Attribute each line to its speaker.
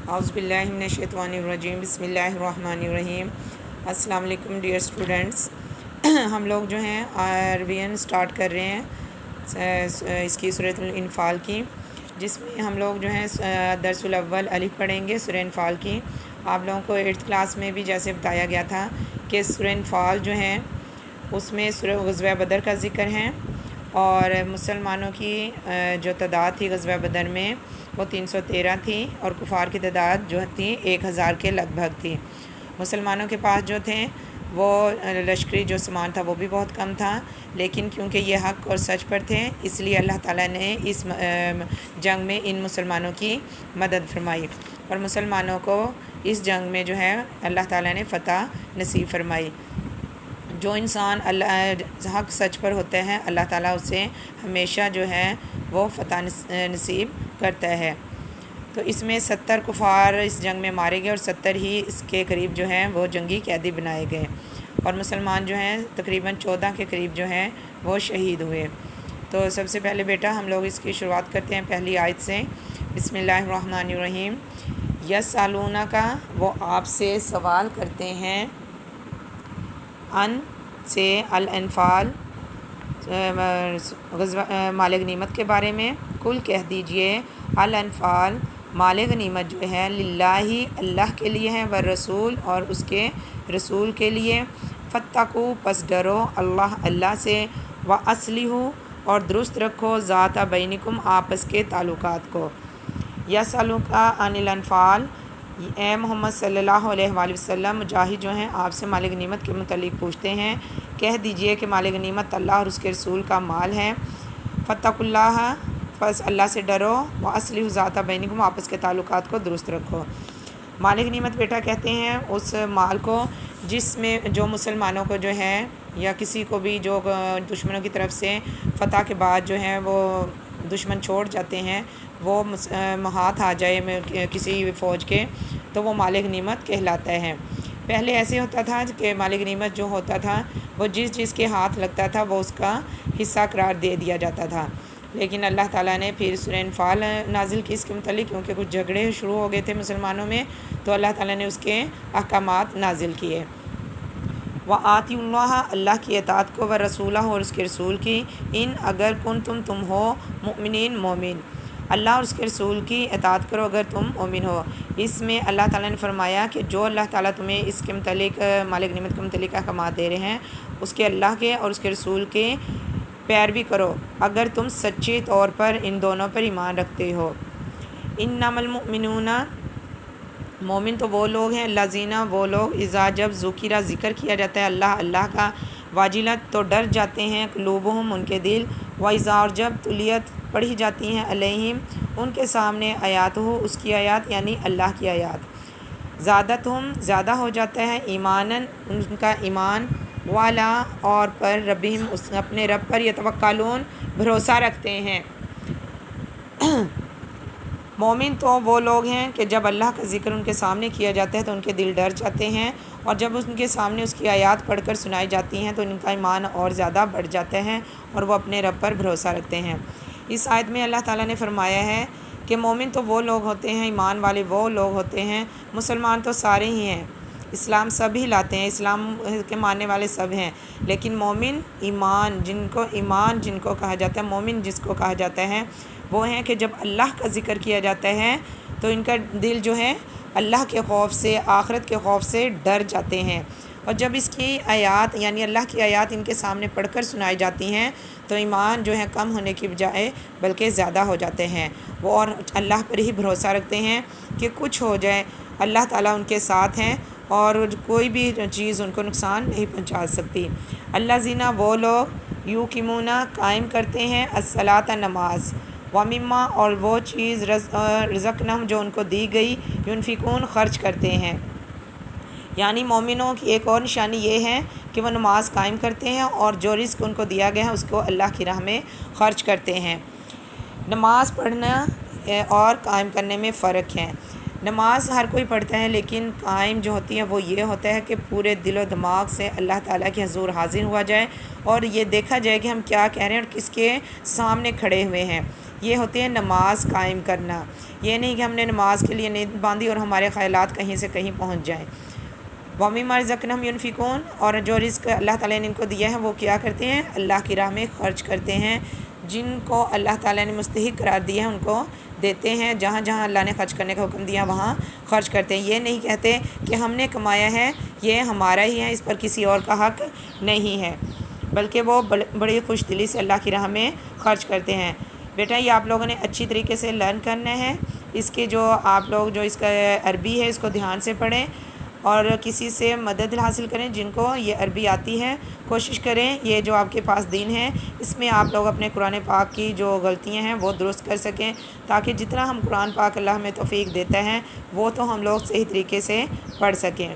Speaker 1: اعوذ باللہ من الشیطان الرجیم بسم اللہ الرحمن الرحیم۔ السلام علیکم ڈیئر اسٹوڈنٹس، ہم لوگ جو ہیں عربین سٹارٹ کر رہے ہیں اس کی سورۃ الانفال کی، جس میں ہم لوگ جو ہیں درس الاول الف پڑھیں گے سورۃ انفال کی۔ آپ لوگوں کو 8th کلاس میں بھی جیسے بتایا گیا تھا کہ سورۃ انفال جو ہیں اس میں غزوہ بدر کا ذکر ہے، اور مسلمانوں کی جو تعداد تھی غزوہ بدر میں وہ 313 تھی، اور کفار کی تعداد جو تھی 1000 کے لگ بھگ تھی۔ مسلمانوں کے پاس جو تھے وہ لشکری جو سامان تھا وہ بھی بہت کم تھا، لیکن کیونکہ یہ حق اور سچ پر تھے اس لیے اللہ تعالیٰ نے اس جنگ میں ان مسلمانوں کی مدد فرمائی، اور مسلمانوں کو اس جنگ میں جو ہے اللہ تعالیٰ نے فتح نصیب فرمائی۔ جو انسان حق سچ پر ہوتے ہیں اللہ تعالیٰ اسے ہمیشہ جو ہے وہ فتح نصیب کرتا ہے۔ تو اس میں 70 کفار اس جنگ میں مارے گئے، اور 70 ہی اس کے قریب جو ہیں وہ جنگی قیدی بنائے گئے، اور مسلمان جو ہیں تقریباً 14 کے قریب جو ہیں وہ شہید ہوئے۔ تو سب سے پہلے بیٹا ہم لوگ اس کی شروعات کرتے ہیں پہلی آیت سے۔ بسم اللہ الرحمن الرحیم۔ یسالونہ کا، وہ آپ سے سوال کرتے ہیں، ان سے الانفال مال غنیمت کے بارے میں، کل کہہ دیجئے الانفال مال غنیمت جو ہے للہ اللہ کے لیے ہے، والرسول اور اس کے رسول کے لیے، فاتقوا پس ڈرو اللہ سے، واصلحوا اور درست رکھو ذات بینکم آپس کے تعلقات کو۔ یسألونک عن الانفال، اے محمد صلی اللہ علیہ وآلہ وسلم مجاہد جو ہیں آپ سے مال غنیمت کے متعلق پوچھتے ہیں، کہہ دیجئے کہ مال غنیمت اللہ اور اس کے رسول کا مال ہے۔ فاتقوا اللہ، پس اللہ سے ڈرو، واصلحوا ذات بینکم آپس کے تعلقات کو درست رکھو۔ مال غنیمت بیٹا کہتے ہیں اس مال کو جس میں جو مسلمانوں کو جو ہے یا کسی کو بھی جو دشمنوں کی طرف سے فتح کے بعد جو ہے وہ دشمن چھوڑ جاتے ہیں، وہ ہاتھ آ جائے کسی فوج کے، تو وہ مال غنیمت کہلاتا ہے۔ پہلے ایسے ہوتا تھا کہ مال غنیمت جو ہوتا تھا وہ جس کے ہاتھ لگتا تھا وہ اس کا حصہ قرار دے دیا جاتا تھا، لیکن اللہ تعالیٰ نے پھر سورۃ انفال نازل کی اس کے متعلق، کیونکہ کچھ جھگڑے شروع ہو گئے تھے مسلمانوں میں، تو اللہ تعالیٰ نے اس کے احکامات نازل کیے۔ وآتیوا اللہ، اللہ کی اطاعت کو، ورسولہ اور اس کے رسول کی، ان اگر تم ہو مؤمنین مومن، اللہ اور اس کے رسول کی اطاعت کرو اگر تم مومن ہو۔ اس میں اللہ تعالیٰ نے فرمایا کہ جو اللہ تعالیٰ تمہیں اس کے متعلق مال غنیمت کے متعلق احکامات دے رہے ہیں اس کے اللہ کے اور اس کے رسول کے پیروی کرو اگر تم سچے طور پر ان دونوں پر ایمان رکھتے ہو۔ انما المؤمنون، مومن تو وہ لوگ ہیں، الذین وہ لوگ، اذا جب ذکر کیا جاتا ہے اللہ کا، واجلت تو ڈر جاتے ہیں، قلوبہم ان کے دل، واذا اور جب تلیت پڑھی جاتی ہیں علیہم ان کے سامنے آیاتہ اس کی آیات یعنی اللہ کی آیات، زادتہم زیادہ ہو جاتا ہے ایماناً ان کا ایمان، والا اور پر ربہم اپنے رب پر، یتوکلون بھروسہ رکھتے ہیں۔ مومن تو وہ لوگ ہیں کہ جب اللہ کا ذکر ان کے سامنے کیا جاتا ہے تو ان کے دل ڈر جاتے ہیں، اور جب ان کے سامنے اس کی آیات پڑھ کر سنائی جاتی ہیں تو ان کا ایمان اور زیادہ بڑھ جاتا ہے اور وہ اپنے رب پر بھروسہ رکھتے ہیں۔ اس آیت میں اللہ تعالیٰ نے فرمایا ہے کہ مومن تو وہ لوگ ہوتے ہیں، ایمان والے وہ لوگ ہوتے ہیں، مسلمان تو سارے ہی ہیں، اسلام سب ہی لاتے ہیں، اسلام کے ماننے والے سب ہیں، لیکن مومن ایمان جن کو کہا جاتا ہے، مومن جس کو کہا جاتا ہے وہ ہیں کہ جب اللہ کا ذکر کیا جاتا ہے تو ان کا دل جو ہے اللہ کے خوف سے، آخرت کے خوف سے ڈر جاتے ہیں، اور جب اس کی آیات یعنی اللہ کی آیات ان کے سامنے پڑھ کر سنائی جاتی ہیں تو ایمان جو ہے کم ہونے کی بجائے بلکہ زیادہ ہو جاتے ہیں، وہ اور اللہ پر ہی بھروسہ رکھتے ہیں کہ کچھ ہو جائے اللہ تعالیٰ ان کے ساتھ ہیں اور کوئی بھی چیز ان کو نقصان نہیں پہنچا سکتی۔ الذین وہ لوگ یقیمون قائم کرتے ہیں الصلاۃ نماز، ومما اور وہ چیز رزقناہم جو ان کو دی گئی، ينفقون خرچ کرتے ہیں۔ یعنی مومنوں کی ایک اور نشانی یہ ہے کہ وہ نماز قائم کرتے ہیں اور جو رزق ان کو دیا گیا ہے اس کو اللہ کی راہ میں خرچ کرتے ہیں۔ نماز پڑھنا اور قائم کرنے میں فرق ہے۔ نماز ہر کوئی پڑھتا ہے، لیکن قائم جو ہوتی ہے وہ یہ ہوتا ہے کہ پورے دل و دماغ سے اللہ تعالیٰ کے حضور حاضر ہوا جائے اور یہ دیکھا جائے کہ ہم کیا کہہ رہے ہیں اور کس کے سامنے کھڑے ہوئے ہیں۔ یہ ہوتی ہے نماز قائم کرنا، یہ نہیں کہ ہم نے نماز کے لیے نیت باندھی اور ہمارے خیالات کہیں سے کہیں پہنچ جائیں۔ وَمِمَّا رَزَقْنَاهُمْ يُنْفِقُونَ، اور جو رزق اللہ تعالیٰ نے ان کو دیا ہے وہ کیا کرتے ہیں؟ اللہ کی راہ میں خرچ کرتے ہیں، جن کو اللہ تعالیٰ نے مستحق قرار دیا ہے ان کو دیتے ہیں، جہاں جہاں اللہ نے خرچ کرنے کا حکم دیا وہاں خرچ کرتے ہیں۔ یہ نہیں کہتے کہ ہم نے کمایا ہے یہ ہمارا ہی ہے، اس پر کسی اور کا حق نہیں ہے، بلکہ وہ بڑی خوش دلی سے اللہ کی راہ میں خرچ کرتے ہیں۔ بیٹا یہ آپ لوگوں نے اچھی طریقے سے لرن کرنا ہے، اس کے جو آپ لوگ جو اس کا عربی ہے اس کو دھیان سے پڑھیں اور کسی سے مدد حاصل کریں جن کو یہ عربی آتی ہے۔ کوشش کریں یہ جو آپ کے پاس دین ہے اس میں آپ لوگ اپنے قرآن پاک کی جو غلطیاں ہیں وہ درست کر سکیں، تاکہ جتنا ہم قرآن پاک اللہ ہمیں توفیق دیتا ہے وہ تو ہم لوگ صحیح طریقے سے پڑھ سکیں۔